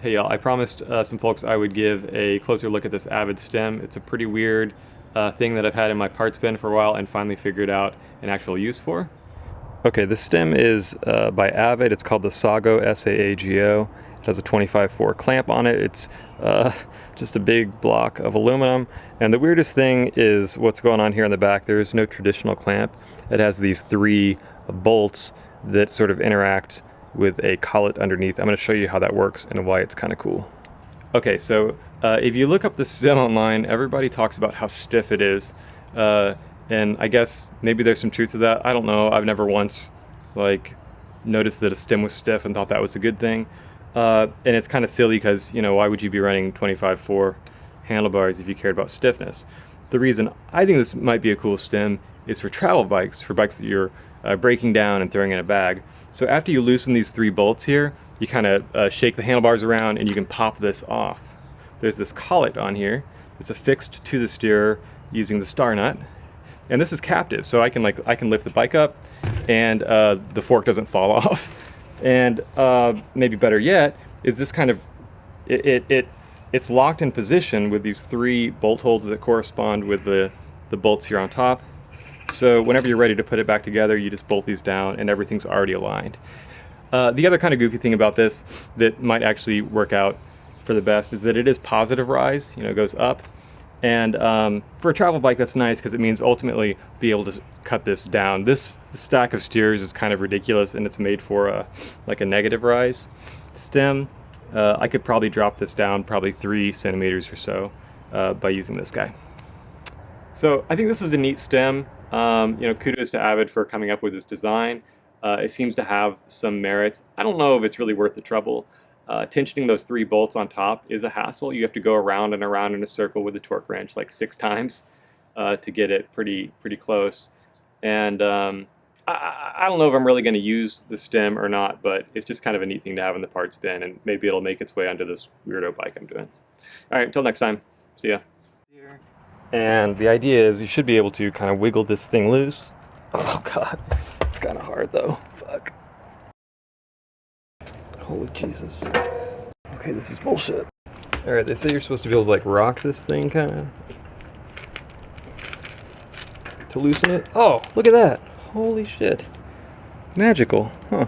Hey y'all, I promised some folks I would give a closer look at this Avid stem. It's a pretty weird thing that I've had in my parts bin for a while and finally figured out an actual use for. Okay, the stem is by Avid. It's called the SAAGO, S-A-A-G-O. It has a 25-4 clamp on it. It's just a big block of aluminum. And the weirdest thing is what's going on here in the back. There is no traditional clamp. It has these three bolts that sort of interact with a collet underneath. I'm going to show you how that works and why it's kind of cool. Okay, so if you look up the stem online, everybody talks about how stiff it is. And I guess maybe there's some truth to that. I don't know. I've never once noticed that a stem was stiff and thought that was a good thing. And it's kind of silly because, you know, why would you be running 25-4 handlebars if you cared about stiffness? The reason I think this might be a cool stem is for travel bikes, for bikes that you're breaking down and throwing in a bag. So after you loosen these three bolts here, you kind of shake the handlebars around and you can pop this off. There's this collet on here. It's affixed to the steerer using the star nut. And this is captive, so I can lift the bike up and the fork doesn't fall off. And maybe better yet is this kind of, it's locked in position with these three bolt holes that correspond with the bolts here on top. So whenever you're ready to put it back together, you just bolt these down and everything's already aligned. The other kind of goofy thing about this that might actually work out for the best is that it is positive rise, you know, it goes up. And for a travel bike, that's nice because it means ultimately be able to cut this down. This stack of steers is kind of ridiculous and it's made for a negative rise stem. I could probably drop this down probably 3 centimeters or so by using this guy. So I think this is a neat stem. You know, kudos to Avid for coming up with this design. It seems to have some merits. I don't know if it's really worth the trouble. Tensioning those 3 bolts on top is a hassle. You have to go around and around in a circle with the torque wrench like 6 times to get it pretty close. And I don't know if I'm really going to use the stem or not, but it's just kind of a neat thing to have in the parts bin, and maybe it'll make its way onto this weirdo bike I'm doing. All right, until next time. See ya. And the idea is you should be able to kind of wiggle this thing loose. Oh god, it's kind of hard though. Fuck. Holy Jesus. Okay, this is bullshit. Alright, they say you're supposed to be able to like rock this thing kind of to loosen it. Oh, look at that. Holy shit. Magical. Huh.